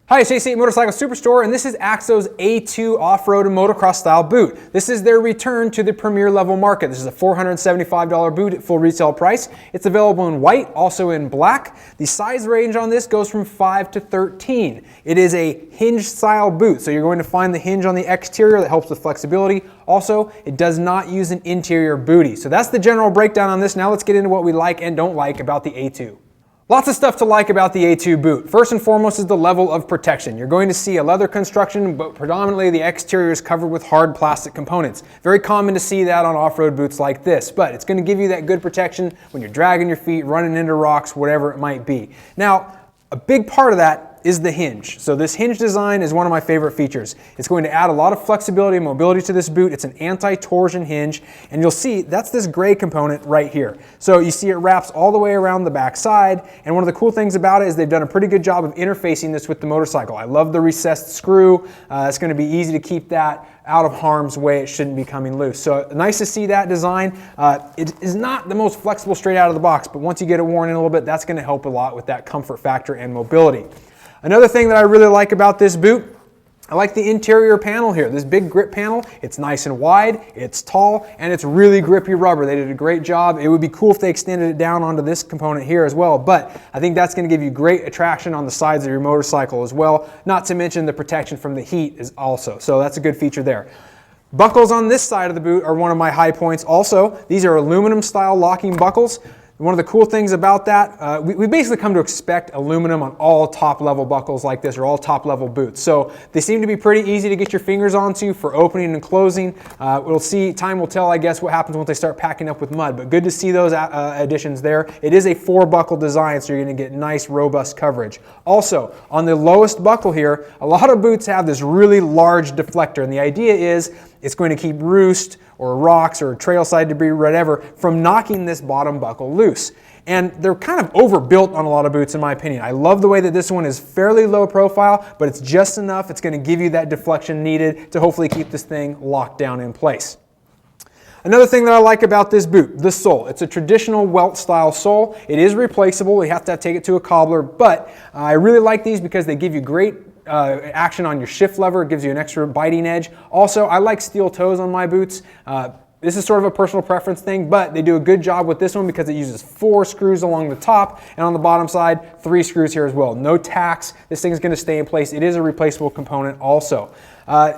Hi, it's JC Motorcycle Superstore, and this is AXO's A2 off-road and motocross style boot. This is their return to the premier level market. This is a $475 boot at full retail price. It's available in white, also in black. The size range on this goes from 5 to 13. It is a hinge style boot, so you're going to find the hinge on the exterior that helps with flexibility. Also, it does not use an interior bootie. So that's the general breakdown on this. Now let's get into what we like and don't like about the A2. Lots of stuff to like about the A2 boot. First and foremost is the level of protection. You're going to see a leather construction, but predominantly the exterior is covered with hard plastic components. Very common to see that on off-road boots like this, but it's going to give you that good protection when you're dragging your feet, running into rocks, whatever it might be. Now, a big part of that is the hinge. So this hinge design is one of my favorite features. It's going to add a lot of flexibility and mobility to this boot. It's an anti-torsion hinge, and you'll see that's this gray component right here. So you see it wraps all the way around the back side, and one of the cool things about it is they've done a pretty good job of interfacing this with the motorcycle. I love the recessed screw. It's going to be easy to keep that out of harm's way. It shouldn't be coming loose. So nice to see that design. It is not the most flexible straight out of the box, but once you get it worn in a little bit, that's going to help a lot with that comfort factor and mobility. Another thing that I really like about this boot, I like the interior panel here. This big grip panel, it's nice and wide, it's tall, and it's really grippy rubber. They did a great job. It would be cool if they extended it down onto this component here as well, but I think that's going to give you great attraction on the sides of your motorcycle as well, not to mention the protection from the heat is also. So that's a good feature there. Buckles on this side of the boot are one of my high points also. These are aluminum style locking buckles. One of the cool things about that, we basically come to expect aluminum on all top level buckles like this, or all top level boots. So they seem to be pretty easy to get your fingers onto for opening and closing. We'll see, time will tell, I guess, what happens once they start packing up with mud, but good to see those additions there. It is a 4-buckle design, so you're going to get nice, robust coverage. Also, on the lowest buckle here, a lot of boots have this really large deflector, and the idea is it's going to keep roost or rocks or trailside debris, whatever, from knocking this bottom buckle loose. And they're kind of overbuilt on a lot of boots in my opinion. I love the way that this one is fairly low profile, but it's just enough. It's going to give you that deflection needed to hopefully keep this thing locked down in place. Another thing that I like about this boot, the sole. It's a traditional welt style sole. It is replaceable. You have to take it to a cobbler, but I really like these because they give you great action on your shift lever. It gives you an extra biting edge. Also, I like steel toes on my boots. This is sort of a personal preference thing, but they do a good job with this one because it uses 4 screws along the top, and on the bottom side, 3 screws here as well. No tacks. This thing is going to stay in place. It is a replaceable component also.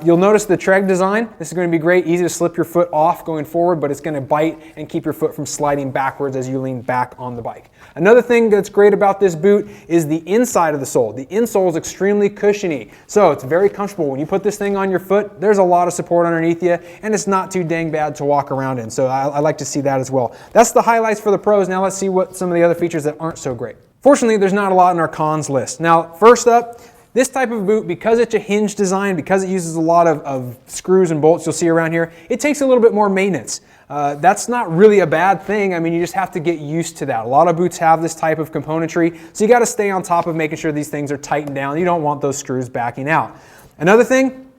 You'll notice the tread design. This is going to be great, easy to slip your foot off going forward, but it's going to bite and keep your foot from sliding backwards as you lean back on the bike. Another thing that's great about this boot is the inside of the sole. The insole is extremely cushiony, so it's very comfortable. When you put this thing on your foot, there's a lot of support underneath you, and it's not too dang bad to walk around in, so I like to see that as well. That's the highlights for the pros. Now let's see what some of the other features that aren't so great. Fortunately, there's not a lot in our cons list. Now, first up, this type of boot, because it's a hinge design, because it uses a lot of screws and bolts you'll see around here, it takes a little bit more maintenance. That's not really a bad thing. I mean, you just have to get used to that. A lot of boots have this type of componentry, so you got to stay on top of making sure these things are tightened down. You don't want those screws backing out. Another thing,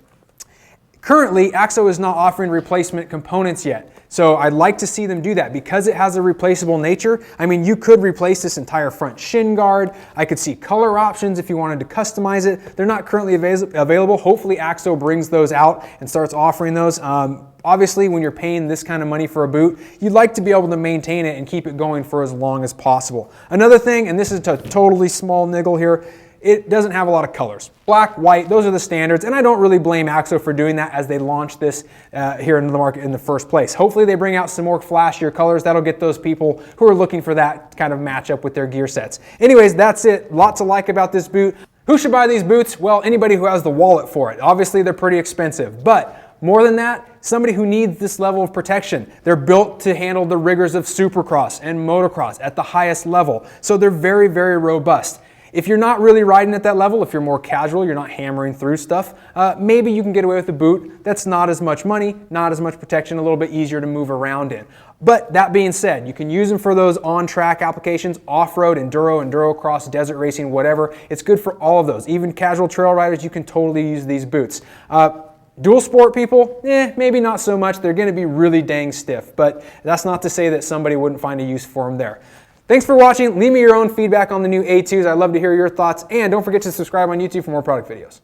currently, AXO is not offering replacement components yet. So I'd like to see them do that because it has a replaceable nature. I mean, you could replace this entire front shin guard. I could see color options if you wanted to customize it. They're not currently available. Hopefully AXO brings those out and starts offering those. Obviously, when you're paying this kind of money for a boot, you'd like to be able to maintain it and keep it going for as long as possible. Another thing, and this is a totally small niggle here, it doesn't have a lot of colors. Black, white, those are the standards, and I don't really blame AXO for doing that as they launched this here into the market in the first place. Hopefully they bring out some more flashier colors. That'll get those people who are looking for that kind of matchup with their gear sets. Anyways, that's it. Lots to like about this boot. Who should buy these boots? Well, anybody who has the wallet for it. Obviously, they're pretty expensive, but more than that, somebody who needs this level of protection. They're built to handle the rigors of supercross and motocross at the highest level, so they're very, very robust. If you're not really riding at that level, if you're more casual, you're not hammering through stuff, maybe you can get away with a boot that's not as much money, not as much protection, a little bit easier to move around in. But that being said, you can use them for those on-track applications, off-road, enduro cross, desert racing, whatever. It's good for all of those. Even casual trail riders, you can totally use these boots. Dual sport people, maybe not so much. They're going to be really dang stiff, but that's not to say that somebody wouldn't find a use for them there. Thanks for watching. Leave me your own feedback on the new A2s. I'd love to hear your thoughts. And don't forget to subscribe on YouTube for more product videos.